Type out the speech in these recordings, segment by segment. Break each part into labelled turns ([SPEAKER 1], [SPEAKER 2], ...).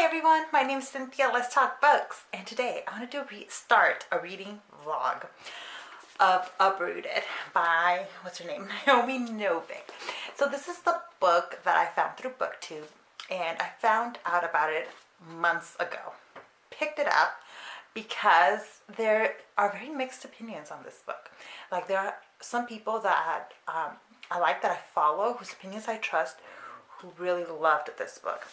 [SPEAKER 1] Hi everyone, my name is Cynthia. Let's talk books. And today I want to start a reading vlog of Uprooted by, what's her name? Naomi Novik. So this is the book that I found through BookTube, and I found out about it months ago. Picked it up because there are very mixed opinions on this book. Like, there are some people that I like, that I follow, whose opinions I trust, who really loved this book.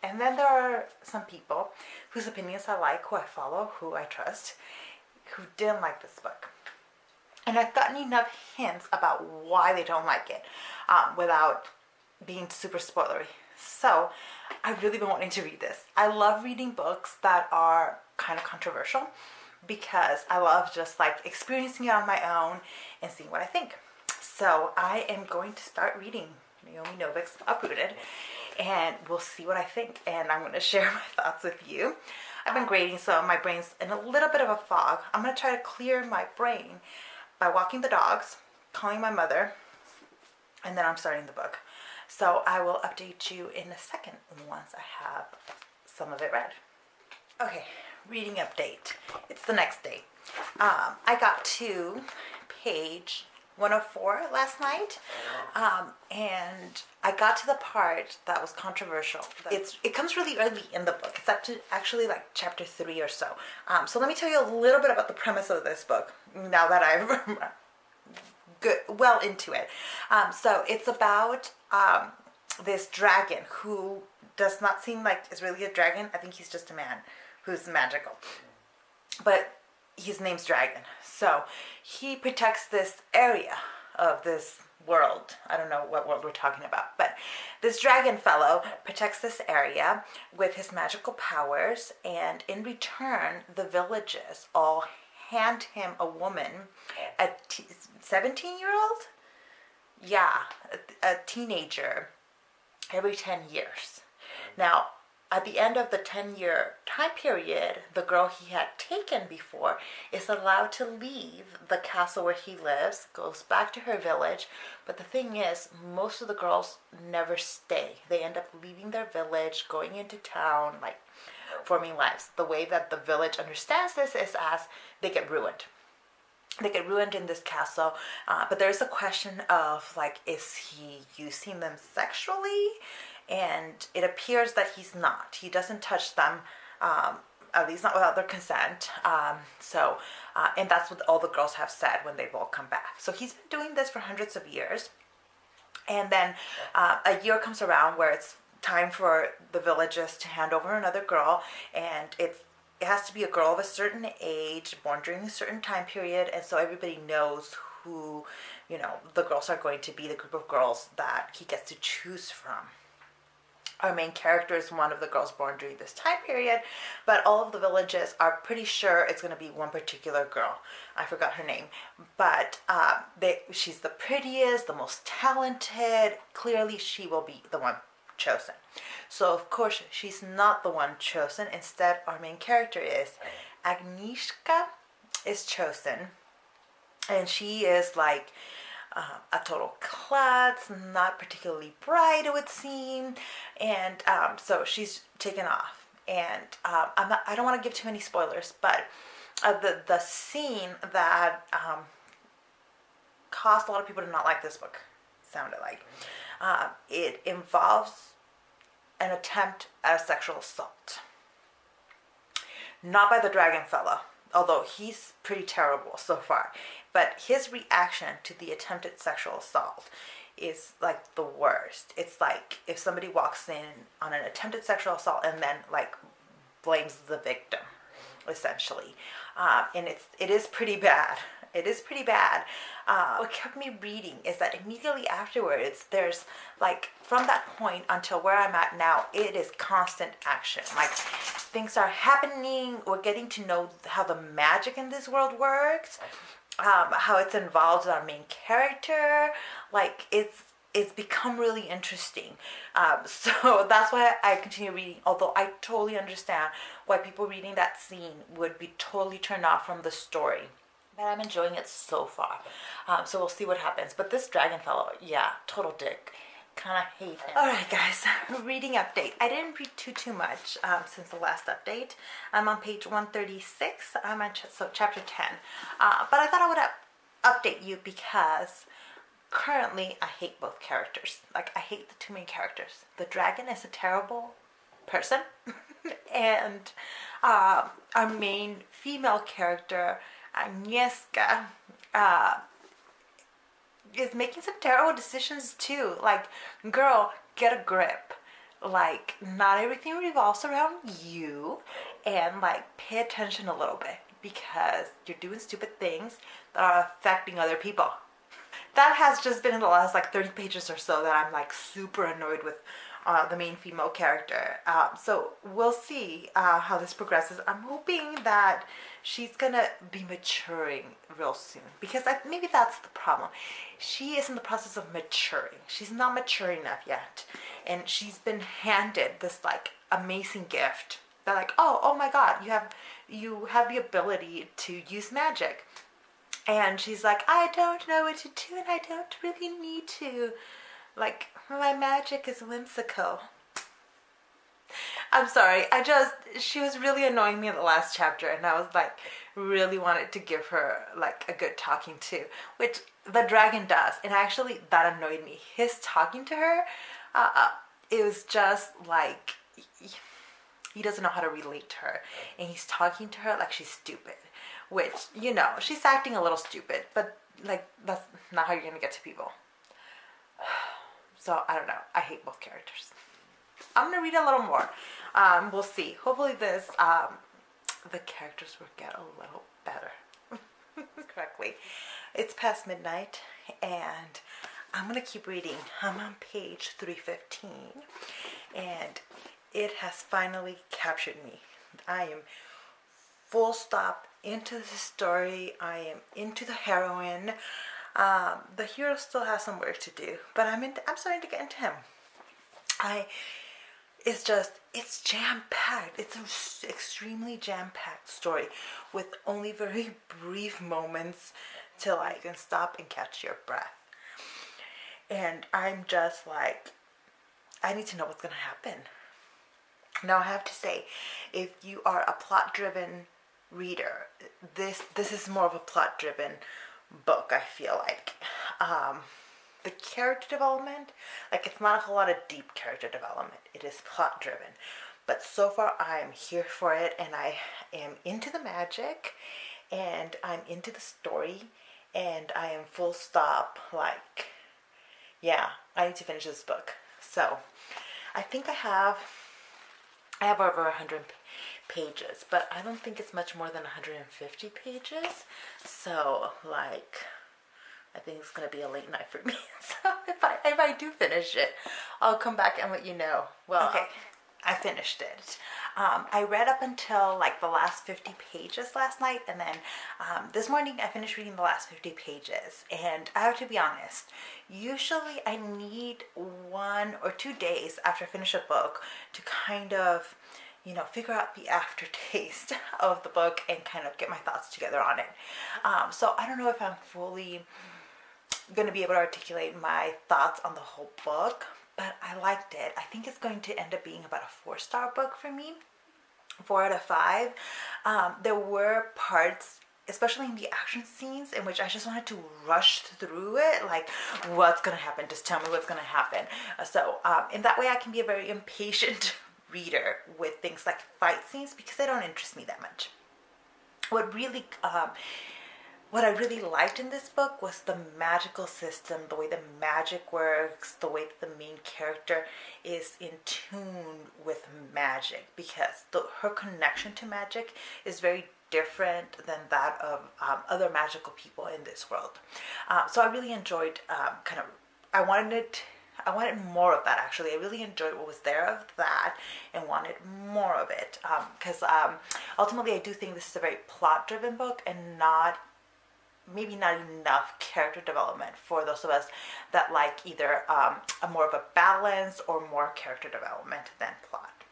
[SPEAKER 1] And then there are some people whose opinions I like, who I follow, who I trust, who didn't like this book. And I've gotten enough hints about why they don't like it without being super spoilery. So I've really been wanting to read this. I love reading books that are kind of controversial because I love just like experiencing it on my own and seeing what I think. So I am going to start reading Naomi Novik's Uprooted, and we'll see what I think, and I'm going to share my thoughts with you. I've been grading, so my brain's in a little bit of a fog. I'm going to try to clear my brain by walking the dogs, calling my mother, and then I'm starting the book. So I will update you in a second once I have some of it read. Okay, reading update. It's the next day. I got to page 104 last night, and I got to the part that was controversial. It comes really early in the book. It's up to actually like chapter 3 or so. So let me tell you a little bit about the premise of this book now that I've well into it. So it's about this dragon who does not seem like is really a dragon. I think he's just a man who's magical, but his name's Dragon. So he protects this area of this world. I don't know what world we're talking about, but this dragon fellow protects this area with his magical powers, and in return the villages all hand him a woman, a 17-year-old? Yeah, a teenager, every 10 years. Now, at the end of the 10-year time period, the girl he had taken before is allowed to leave the castle where he lives, goes back to her village. But the thing is, most of the girls never stay. They end up leaving their village, going into town, like forming lives. The way that the village understands this is as they get ruined. They get ruined in this castle, but there's a question of like, is he using them sexually? And it appears that he's not. He doesn't touch them, at least not without their consent. And that's what all the girls have said when they've all come back. So he's been doing this for hundreds of years. And then a year comes around where it's time for the villages to hand over another girl, and it has to be a girl of a certain age, born during a certain time period, and so everybody knows who, the girls are going to be, the group of girls that he gets to choose from. Our main character is one of the girls born during this time period, but all of the villages are pretty sure it's going to be one particular girl. I forgot her name, but she's the prettiest, the most talented. Clearly, she will be the one chosen. So, of course, she's not the one chosen. Instead, our main character is Agnieszka is chosen, and she is like a total klutz, not particularly bright, it would seem, and so she's taken off. And I don't want to give too many spoilers, but the scene that caused a lot of people to not like this book, sounded like, it involves an attempt at a sexual assault. Not by the dragon fella, although he's pretty terrible so far. But his reaction to the attempted sexual assault is like the worst. It's like if somebody walks in on an attempted sexual assault and then like blames the victim, essentially. And it is pretty bad. It is pretty bad. What kept me reading is that immediately afterwards, there's like, from that point until where I'm at now, it is constant action. Like, things are happening. We're getting to know how the magic in this world works, how it's involved in our main character. Like, it's become really interesting. So that's why I continue reading, although I totally understand why people reading that scene would be totally turned off from the story. But I'm enjoying it so far. So we'll see what happens. But this dragon fellow, yeah, total dick. kind of hate him. Alright guys, reading update. I didn't read too much since the last update. I'm on page 136. I'm on chapter 10. But I thought I would update you because currently I hate both characters. Like, I hate the two main characters. The dragon is a terrible person and our main female character, Agnieszka, is making some terrible decisions too. Like, girl, get a grip. Like, not everything revolves around you, and like, pay attention a little bit because you're doing stupid things that are affecting other people. That has just been in the last like 30 pages or so that I'm like super annoyed with the main female character. So we'll see how this progresses. I'm hoping that she's gonna be maturing real soon because maybe that's the problem. She is in the process of maturing. She's not mature enough yet, and she's been handed this like amazing gift. They're like, oh my God, you have the ability to use magic. And she's like, I don't know what to do and I don't really need to. Like, my magic is whimsical. I'm sorry, she was really annoying me in the last chapter, and I was like, really wanted to give her like a good talking to, which the dragon does. And actually that annoyed me. His talking to her, it was just like, he doesn't know how to relate to her. And he's talking to her like she's stupid. Which, you know, she's acting a little stupid, but like, that's not how you're gonna get to people. So, I don't know. I hate both characters. I'm gonna read a little more. We'll see. Hopefully this, the characters will get a little better. Correctly. It's past midnight, and I'm gonna keep reading. I'm on page 315, and it has finally captured me. I am full stop into the story. I am into the heroine. The hero still has some work to do, but I'm starting to get into him. It's jam-packed. It's an extremely jam-packed story with only very brief moments to like and stop and catch your breath. And I'm just like, I need to know what's gonna happen. Now I have to say, if you are a plot-driven reader, this is more of a plot-driven book. I feel like the character development, like, it's not a whole lot of deep character development. It is plot-driven, but so far I'm here for it, and I am into the magic, and I'm into the story, and I am full stop. Like, yeah, I need to finish this book. So I think I have over 100 pages, but I don't think it's much more than 150 pages. So like, I think it's gonna be a late night for me. So if I do finish it, I'll come back and let you know. Well, okay, I finished it. I read up until like the last 50 pages last night, and then this morning I finished reading the last 50 pages. And I have to be honest, usually I need 1 or 2 days after I finish a book to kind of, you know, figure out the aftertaste of the book and kind of get my thoughts together on it. So I don't know if I'm fully going to be able to articulate my thoughts on the whole book, but I liked it. I think it's going to end up being about a 4-star book for me, 4 out of 5. There were parts, especially in the action scenes, in which I just wanted to rush through it. Like, what's going to happen? Just tell me what's going to happen. So in that way, I can be a very impatient reader with things like fight scenes because they don't interest me that much. What I really liked in this book was the magical system, the way the magic works, the way that the main character is in tune with magic, because her connection to magic is very different than that of other magical people in this world. So I really enjoyed I wanted more of that, actually. I really enjoyed what was there of that and wanted more of it. Because ultimately I do think this is a very plot-driven book and maybe not enough character development for those of us that like either a more of a balance or more character development than plot.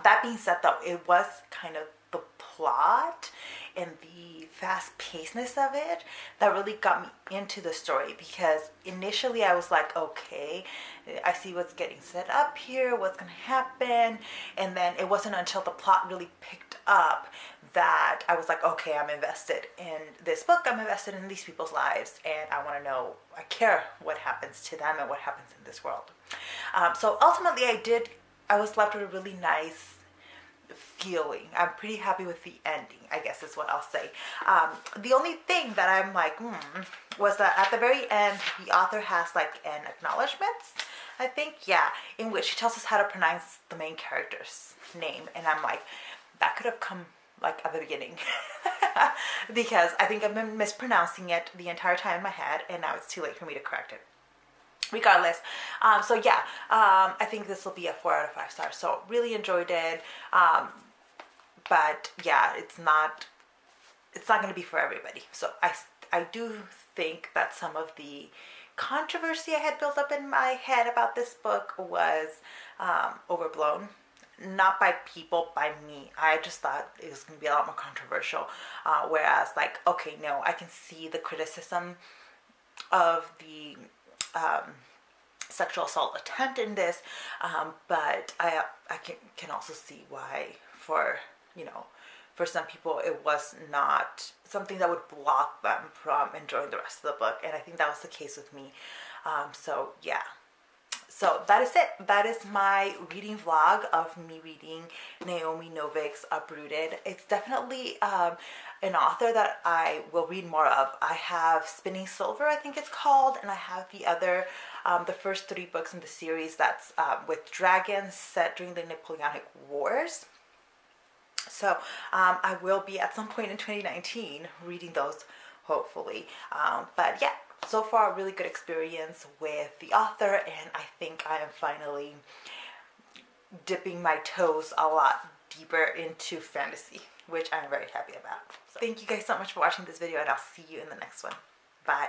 [SPEAKER 1] That being said, though, it was kind of the plot and the fast-pacedness of it that really got me into the story, because initially I was like, okay, I see what's getting set up here, what's going to happen, and then it wasn't until the plot really picked up that I was like, okay, I'm invested in this book, I'm invested in these people's lives, and I want to know, I care what happens to them and what happens in this world. So ultimately I was left with a really nice feeling. I'm pretty happy with the ending, I guess is what I'll say. The only thing that I'm like, was that at the very end, the author has like an acknowledgement, I think, yeah, in which she tells us how to pronounce the main character's name. And I'm like, that could have come like at the beginning because I think I've been mispronouncing it the entire time in my head, and now it's too late for me to correct it. Regardless, so yeah, I think this will be a 4 out of 5 stars. So really enjoyed it, but yeah, it's not going to be for everybody. So I do think that some of the controversy I had built up in my head about this book was overblown. Not by people, by me. I just thought it was going to be a lot more controversial. Whereas, like, okay, no, I can see the criticism of the sexual assault attempt in this, but I can also see why for some people it was not something that would block them from enjoying the rest of the book, and I think that was the case with me. So yeah. So that is it. That is my reading vlog of me reading Naomi Novik's Uprooted. It's definitely an author that I will read more of. I have Spinning Silver, I think it's called, and I have the other, the first 3 books in the series that's with dragons set during the Napoleonic Wars. So I will be at some point in 2019 reading those, hopefully. But yeah. So far, a really good experience with the author, and I think I am finally dipping my toes a lot deeper into fantasy, which I'm very happy about. So thank you guys so much for watching this video, and I'll see you in the next one. Bye.